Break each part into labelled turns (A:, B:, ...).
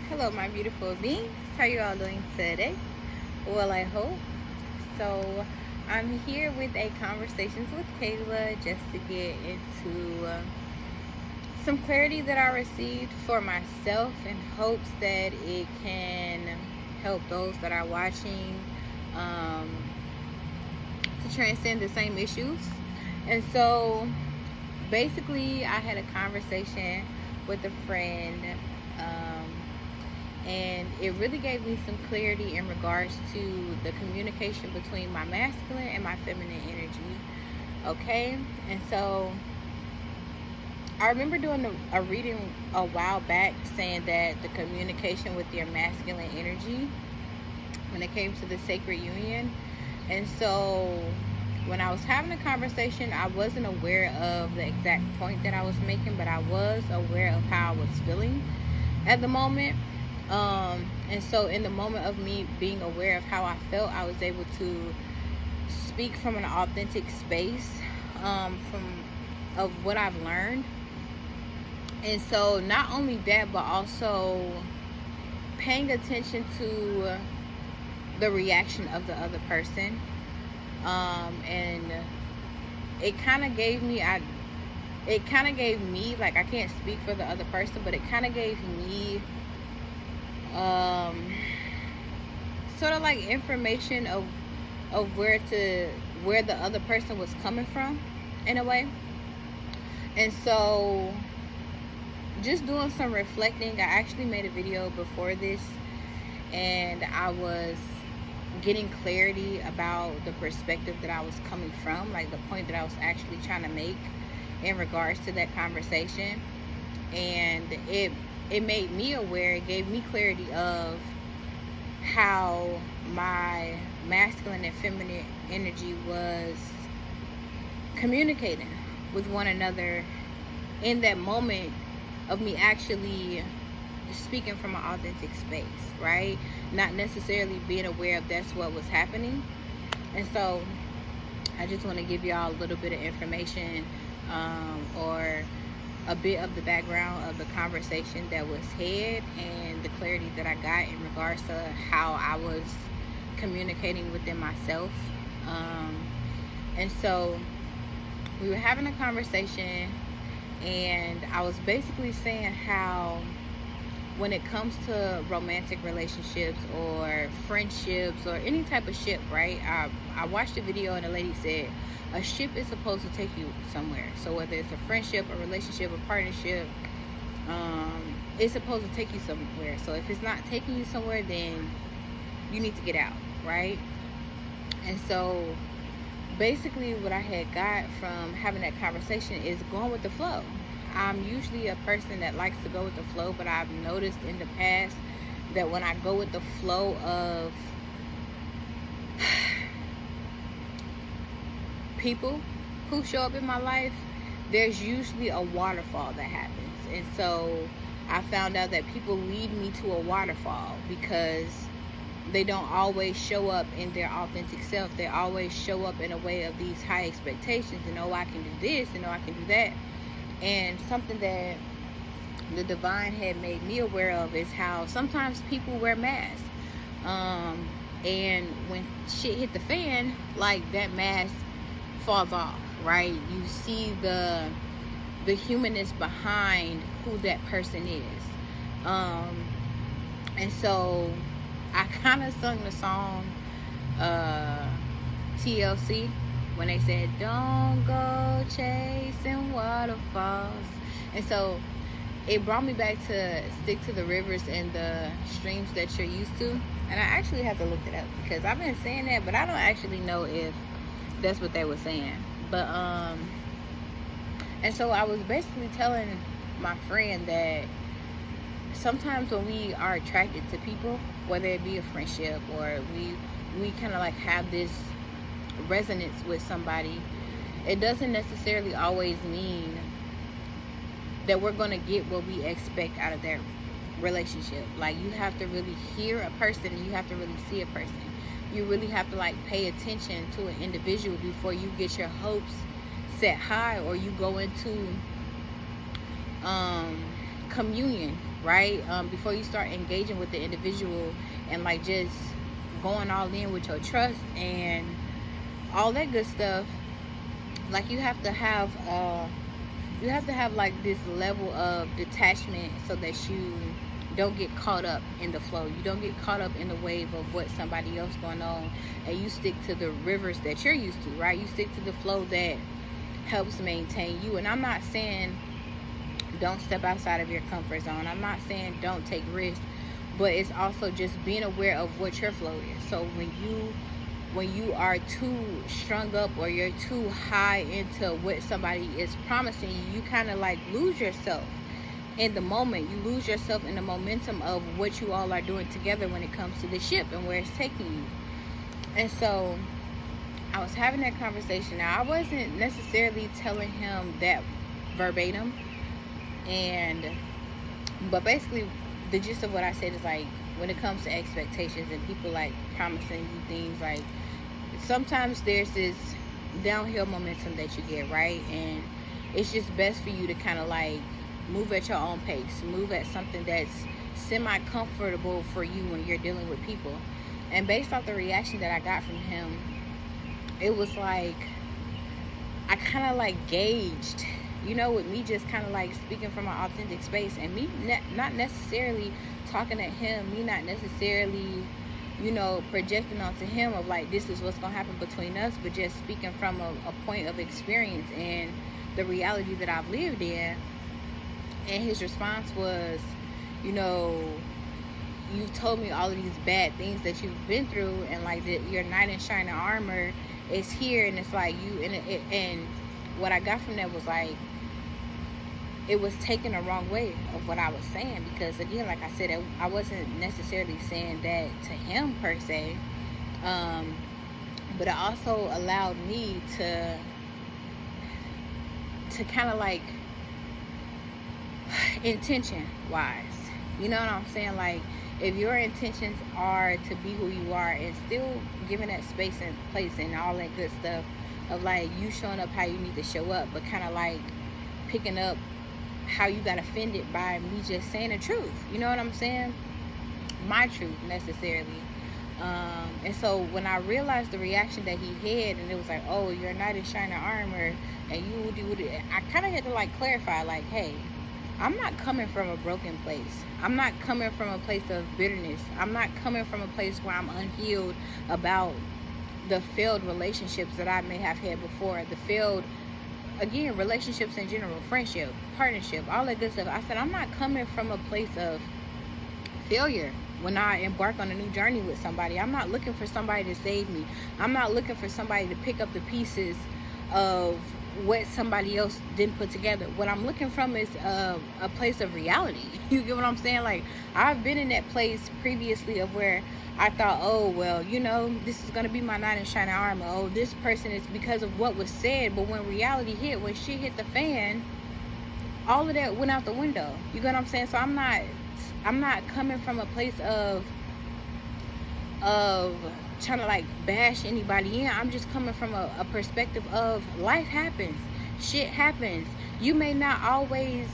A: Hello, my beautiful beings. How you all doing today? Well, I hope. So, I'm here with a conversations with Caela just to get into some clarity that I received for myself in hopes that it can help those that are watching um, to transcend the same issues. And so, basically, I had a conversation with a friend. Um, and it really gave me some clarity in regards to the communication between my masculine and my feminine energy. Okay, and so I remember doing a reading a while back saying that the communication with your masculine energy when it came to the sacred union. And so when I was having a conversation, I wasn't aware of the exact point that I was making, but I was aware of how I was feeling at the moment. And so in the moment of me being aware of how I felt, I was able to speak from an authentic space, from of what I've learned. And so not only that, but also paying attention to the reaction of the other person. And it kind of gave me, like, I can't speak for the other person, but it kind of gave me sort of like information of where the other person was coming from in a way. And so just doing some reflecting, I actually made a video before this and I was getting clarity about the perspective that I was coming from, like the point that I was actually trying to make in regards to that conversation. And it made me aware, it gave me clarity of how my masculine and feminine energy was communicating with one another in that moment of me actually speaking from an authentic space, right? Not necessarily being aware of that's what was happening. And so I just want to give y'all a little bit of information, or a bit of the background of the conversation that was had and the clarity that I got in regards to how I was communicating within myself. And so we were having a conversation and I was basically saying how when it comes to romantic relationships or friendships or any type of ship, right? I watched a video and a lady said a ship is supposed to take you somewhere. So whether it's a friendship, a relationship, a partnership, it's supposed to take you somewhere. So if it's not taking you somewhere, then you need to get out, right? And so basically what I had got from having that conversation is going with the flow. I'm usually a person that likes to go with the flow, but I've noticed in the past that when I go with the flow of people who show up in my life, there's usually a waterfall that happens. And so I found out that people lead me to a waterfall because they don't always show up in their authentic self. They always show up in a way of these high expectations and, oh, I can do this and, oh, I can do that. And something that the divine had made me aware of is how sometimes people wear masks. And when shit hit the fan, like, that mask falls off, right? You see the humanness behind who that person is. And so I kind of sung the song TLC when they said don't go chasing waterfalls. And so it brought me back to stick to the rivers and the streams that you're used to. And I actually have to look it up because I've been saying that, but I don't actually know if that's what they were saying. But and so I was basically telling my friend that sometimes when we are attracted to people, whether it be a friendship or we kind of like have this resonance with somebody, it doesn't necessarily always mean that we're going to get what we expect out of their relationship. Like, you have to really hear a person and you have to really see a person. You really have to like pay attention to an individual before you get your hopes set high or you go into communion right? Before you start engaging with the individual and like just going all in with your trust and all that good stuff, like you have to have like this level of detachment so that you don't get caught up in the flow. You don't get caught up in the wave of what somebody else going on, and you stick to the rivers that you're used to, right? You stick to the flow that helps maintain you. And I'm not saying don't step outside of your comfort zone. I'm not saying don't take risks, but it's also just being aware of what your flow is. So when you are too strung up or you're too high into what somebody is promising you, you kind of like lose yourself in the moment. You lose yourself in the momentum of what you all are doing together when it comes to the ship and where it's taking you. And so I was having that conversation. Now, I wasn't necessarily telling him that verbatim, but basically the gist of what I said is like, when it comes to expectations and people like promising you things, like sometimes there's this downhill momentum that you get, right? And it's just best for you to kind of like move at your own pace, move at something that's semi-comfortable for you when you're dealing with people. And based off the reaction that I got from him, it was like I kind of like gauged, with me just kind of like speaking from an authentic space, and me not necessarily talking at him, me not necessarily projecting onto him of like, this is what's gonna happen between us, but just speaking from a point of experience and the reality that I've lived in. And his response was, you told me all of these bad things that you've been through, and like your knight in shining armor is here, and it's like and what I got from that was like, it was taken the wrong way of what I was saying, because again, like I said, I wasn't necessarily saying that to him per se, but it also allowed me to kind of like, intention wise, you know what I'm saying, like if your intentions are to be who you are and still giving that space and place and all that good stuff of like you showing up how you need to show up, but kind of like picking up how you got offended by me just saying the truth, you know what I'm saying, my truth necessarily. And so when I realized the reaction that he had, and it was like, oh, you're a knight in shining armor, and you do it, I kind of had to like clarify, like, hey, I'm not coming from a broken place. I'm not coming from a place of bitterness. I'm not coming from a place where I'm unhealed about the failed relationships that I may have had before, the failed, again, relationships in general, friendship, partnership, all that good stuff. I said, I'm not coming from a place of failure when I embark on a new journey with somebody. I'm not looking for somebody to save me. I'm not looking for somebody to pick up the pieces of what somebody else didn't put together. What I'm looking from is a place of reality. You get what I'm saying? Like, I've been in that place previously of where I thought, oh, well, this is going to be my knight in shining armor. Oh, this person is because of what was said. But when reality hit, when shit hit the fan, all of that went out the window. You get what I'm saying? So I'm not coming from a place of trying to like bash anybody in. I'm just coming from a perspective of life happens, shit happens. You may not always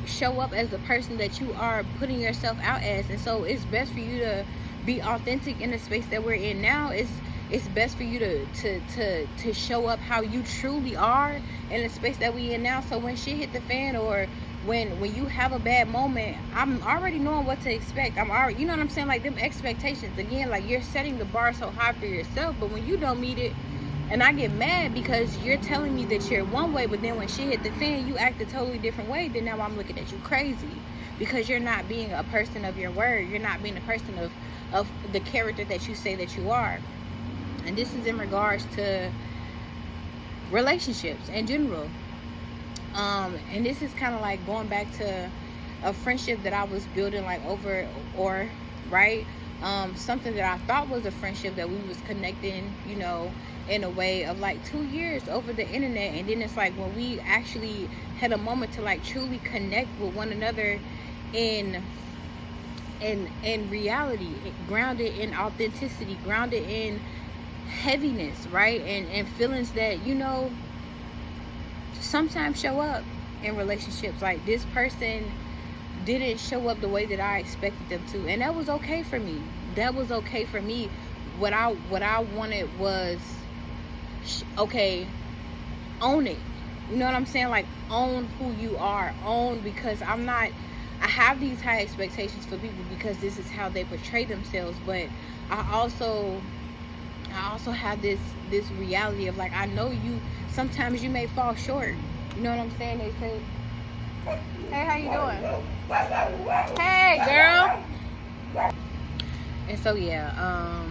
A: show up as the person that you are putting yourself out as, and so it's best for you to be authentic in the space that we're in now. It's best for you to show up how you truly are in the space that we in now. So when shit hit the fan, or when you have a bad moment, I'm already knowing what to expect. I'm already, you know what I'm saying, like them expectations, again, like you're setting the bar so high for yourself, but when you don't meet it, and I get mad because you're telling me that you're one way, but then when shit hit the fan, you act a totally different way, then now I'm looking at you crazy, because you're not being a person of your word. You're not being a person of the character that you say that you are. And this is in regards to relationships in general. And this is kind of like going back to a friendship that I was building like something that I thought was a friendship that we was connecting, in a way of like 2 years over the internet. And then it's like when we actually had a moment to like truly connect with one another in reality, grounded in authenticity, grounded in heaviness, right? And feelings that, sometimes show up in relationships. Like, this person didn't show up the way that I expected them to, and that was okay for me. That was okay for me. What I wanted was, okay, own it. You know what I'm saying? Like, own who you are. Own, because I have these high expectations for people because this is how they portray themselves, but I also have this reality of, like, I know you, sometimes you may fall short. You know what I'm saying? They say, hey, how you doing? Hey, girl. And so, yeah,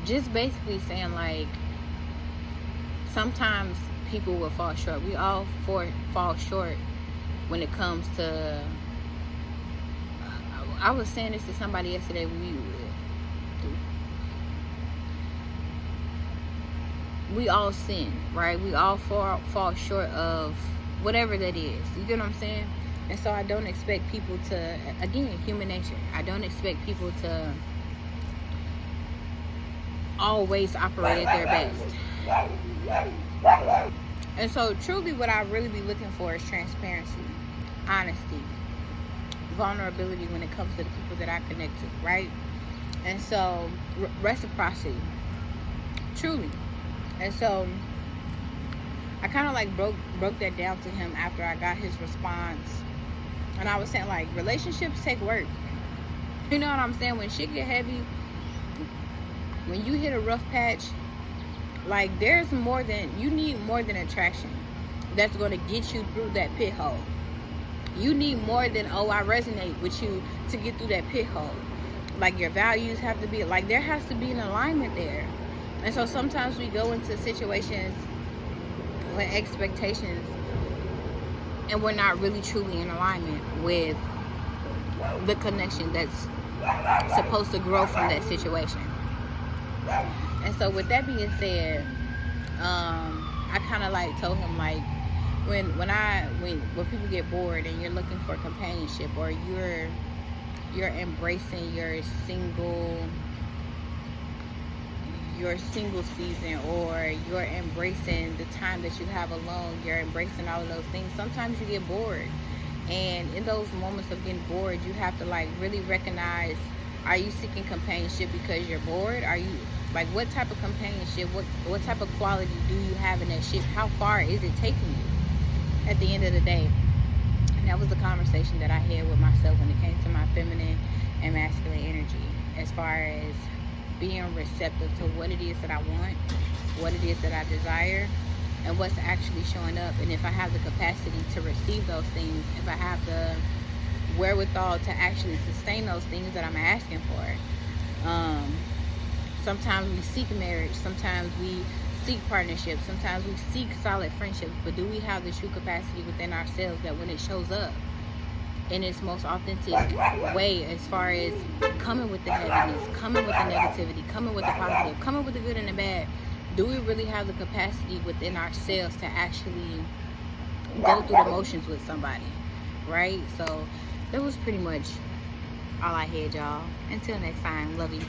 A: just basically saying, like, sometimes people will fall short. We all fall short when it comes to, I was saying this to somebody yesterday. We all sin, right? We all fall short of whatever that is. You get what I'm saying? And so I don't expect people to, again, human nature, I don't expect people to always operate at their best. And so truly what I really be looking for is transparency, honesty, vulnerability when it comes to the people that I connect to, right? And so reciprocity, truly. And so I kind of like broke that down to him after I got his response. And I was saying, like, relationships take work. You know what I'm saying? When shit get heavy, when you hit a rough patch, like, you need more than attraction that's going to get you through that pit hole. You need more than, oh, I resonate with you to get through that pit hole. Like, your values have to be, like, there has to be an alignment there. And so sometimes we go into situations with expectations and we're not really truly in alignment with the connection that's supposed to grow from that situation. And so with that being said, I kind of like told him, like, when people get bored and you're looking for companionship, or you're embracing your single season, or you're embracing the time that you have alone, you're embracing all of those things, sometimes you get bored. And in those moments of getting bored, you have to, like, really recognize, are you seeking companionship because you're bored? Are you, like, what type of companionship, what type of quality do you have in that ship? How far is it taking you at the end of the day? And that was the conversation that I had with myself when it came to my feminine and masculine energy, as far as being receptive to what it is that I want, what it is that I desire, and what's actually showing up. And if I have the capacity to receive those things, if I have the wherewithal to actually sustain those things that I'm asking for. Sometimes we seek marriage, sometimes we seek partnerships, sometimes we seek solid friendships, but do we have the true capacity within ourselves that when it shows up in its most authentic way, as far as coming with the heaviness, coming with the negativity, coming with the positive, coming with the good and the bad, do we really have the capacity within ourselves to actually go through the motions with somebody, right? So that was pretty much all I had, y'all. Until next time, love you.